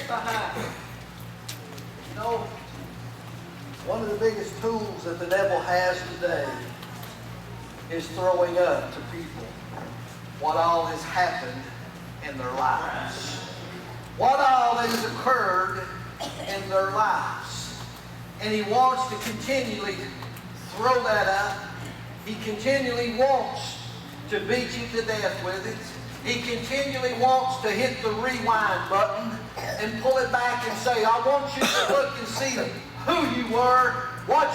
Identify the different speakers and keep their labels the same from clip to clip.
Speaker 1: behind. You know, one of the biggest tools that the devil has today is throwing up to people what all has happened in their lives. What all that has occurred in their lives. And he wants to continually throw that up. He continually wants to beat you to death with it. He continually wants to hit the rewind button and pull it back and say, I want you to look and see who you were, what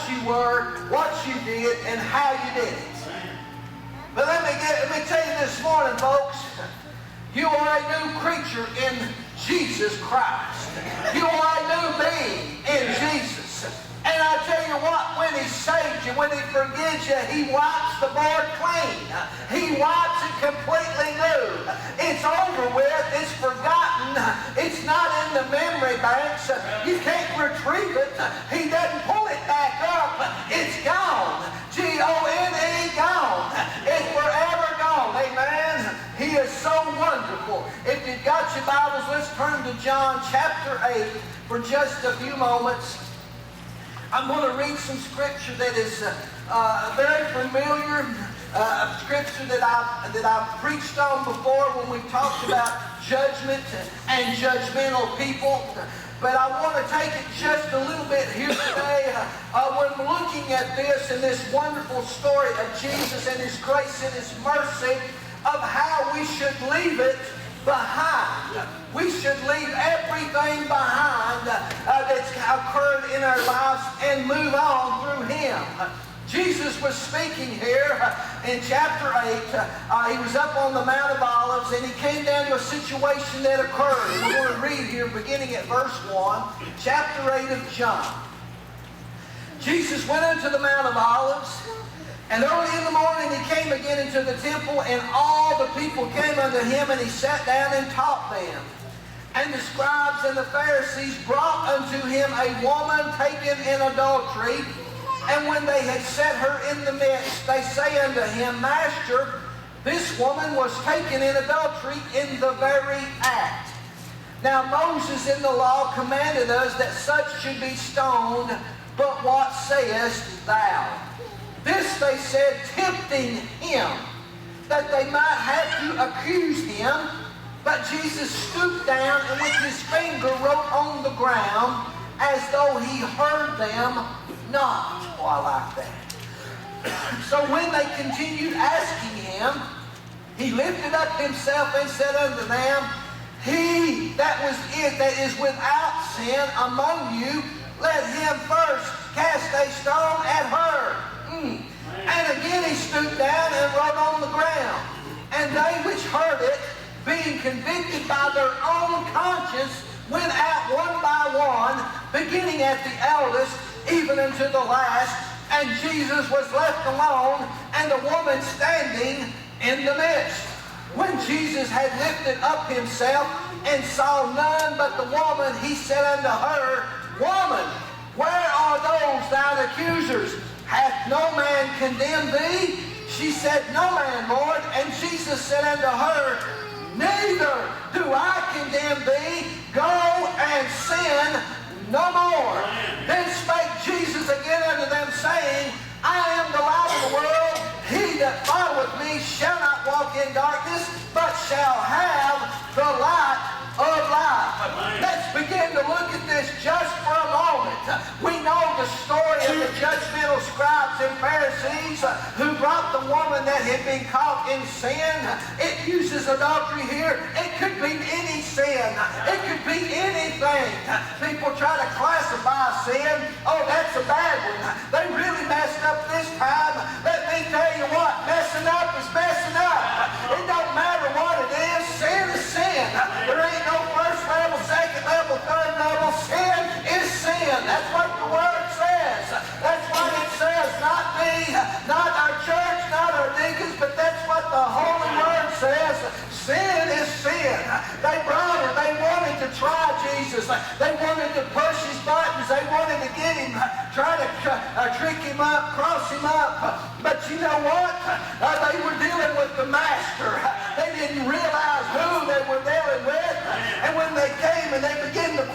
Speaker 1: you did, and how you did it. But let me tell you this morning, folks, you are a new creature in Jesus Christ. You are a new being in Jesus. And I tell you what, when he saves you, when he forgives you, he wipes the board clean. He wipes it completely new. It's over with. It's forgotten. It's not in the memory banks. You can't retrieve it. He doesn't pull it back up. It's gone. G-O-N-E, gone. It's forever gone. Amen. He is so wonderful. If you've got your Bibles, let's turn to John chapter 8 for just a few moments. I'm going to read some scripture that is very familiar, scripture that I've preached on before when we talked about judgment and judgmental people. But I want to take it just a little bit here today when looking at this and this wonderful story of Jesus and His grace and His mercy of how we should leave it behind. We should leave everything behind that's occurred in our lives and move on through Him. Jesus was speaking here in chapter 8. He was up on the Mount of Olives and he came down to a situation that occurred. We're going to read here beginning at verse 1, chapter 8 of John. Jesus went into the Mount of Olives, and early in the morning he came again into the temple, and all the people came unto him, and he sat down and taught them. And the scribes and the Pharisees brought unto him a woman taken in adultery. And when they had set her in the midst, they say unto him, Master, this woman was taken in adultery in the very act. Now Moses in the law commanded us that such should be stoned, but what sayest thou? This they said, tempting him, that they might have to accuse him. But Jesus stooped down and with his finger wrote on the ground, as though he heard them not. Oh, I like that. So when they continued asking him, he lifted up himself and said unto them, He that is without sin among you, let him first cast a stone at her. And again he stooped down and wrote on the ground. And they which heard it, being convicted by their own conscience, went out one by one, beginning at the eldest, even unto the last. And Jesus was left alone, and the woman standing in the midst. When Jesus had lifted up himself and saw none but the woman, he said unto her, Woman, where are those thine accusers? Hath no man condemned thee? She said, No man, Lord. And Jesus said unto her, Neither do I condemn thee. Go and sin no more. Then spake Jesus again unto them, saying, I am the light of the world. He that followeth me shall not walk in darkness, but shall have the light of life. Let's begin to look at this just for a moment. We know the story of the judgmental scribes and Pharisees who brought the woman that had been caught in sin. It uses adultery here. It could be any sin. It could be anything. People try to classify sin. Oh, that's a bad one. They really messed up this time. Let me tell you what, messing up is messing up. It don't matter what it is. Sin is sin. There ain't no first level, second level, third level. Sin is sin. That's what the Word says. That's what it says. Not me, not our church, not our deacons, but that's what the Holy Word says. Sin is sin. They brought her. They wanted to try Jesus. They wanted to push his buttons. They wanted to get him, try to trick him up, cross him up. But you know what? They were dealing with the Master. They didn't realize who they were dealing with. And when they came and they began to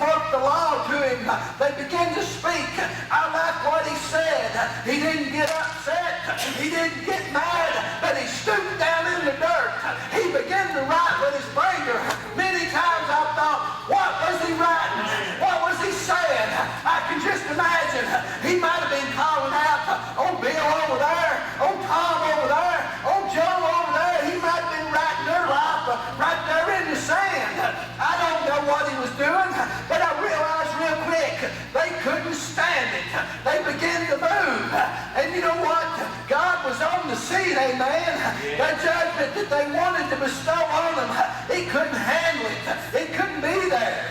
Speaker 1: They began to speak. I like what he said. He didn't get upset. He didn't get mad, but he stooped down in the dirt. He began to write with his finger. Many times I thought, what was he writing? What was he saying? I can just imagine. He might have been calling out, oh, Bill over there, oh, Tom over there, oh, Joe over there. He might have been writing their life right there in the sand. I don't know what he was doing, but I realized real quick, they couldn't stand it. They began to move. And you know what? God was on the scene, amen. The judgment that they wanted to bestow on them, he couldn't handle it. It couldn't be there.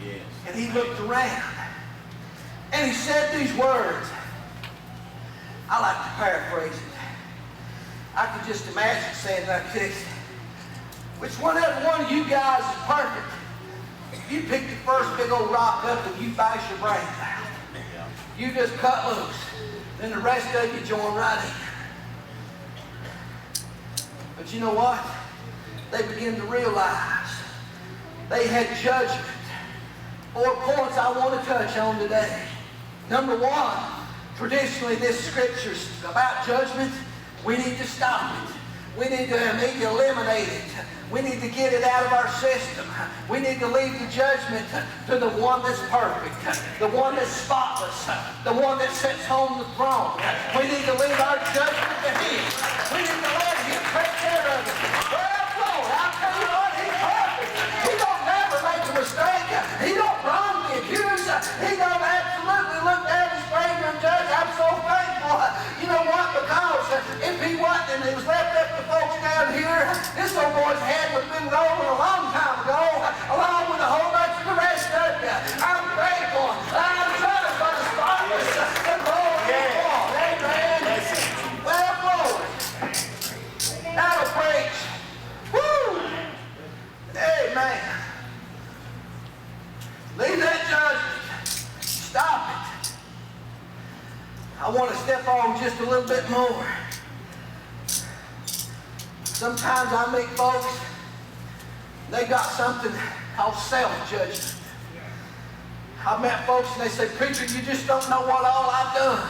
Speaker 1: Yes. And he looked around, and he said these words. I like to paraphrase it. I could just imagine saying like this. Whichever one of you guys is perfect, you pick the first big old rock up and you bash your brains out. You just cut loose. Then the rest of you join right in. But you know what? They begin to realize they had judgment. 4 points I want to touch on today. Number one, traditionally this scripture's about judgment. We need to stop it. We need to eliminate it. We need to get it out of our system. We need to leave the judgment to the one that's perfect, the one that's spotless, the one that sits on the throne. We need to leave our judgment to him. We need to let him take care of it. Well, Lord, I'll tell you what, he's perfect. He don't never make a mistake. He don't wrong the accuser. He don't absolutely look down his finger and judge. I'm so thankful. You know what? Because if he wasn't and it was left up to folks down here, this old boy's head would have been rolling a long time ago, along with a whole bunch of the rest of you. I'm grateful. I'm judged by the spotless and holy one. Amen. Well, glory. That'll preach. Woo! Amen. Leave that judgment. Stop it. I want to step on just a little bit more. Sometimes I meet folks, they got something called self-judgment. I've met folks and they say, preacher, you just don't know what all I've done.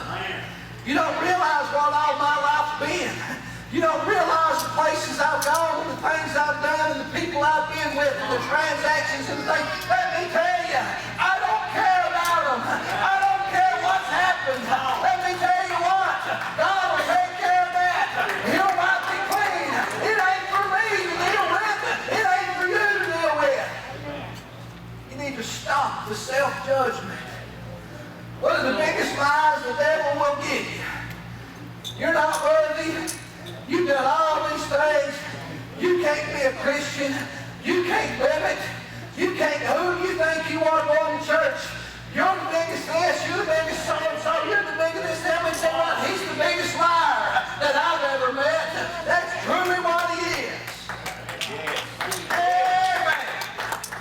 Speaker 1: You don't realize what all my life's been. You don't realize the places I've gone and the things I've done and the people I've been with and the transactions and things. Let me tell you, I don't care about them. I don't care what's happened. Let me tell you what, God will take care of that. He'll wipe me clean. It ain't for me to deal with. It ain't for you to deal with. You need to stop the self-judgment. One of the biggest lies the devil will give you. You're not worthy. You've done all these things. You can't be a Christian. You can't live it. You can't. Who do you think you are going to church? You're the biggest this. You're the biggest so-and-so. You're the biggest this. Let me say what? He's the biggest liar.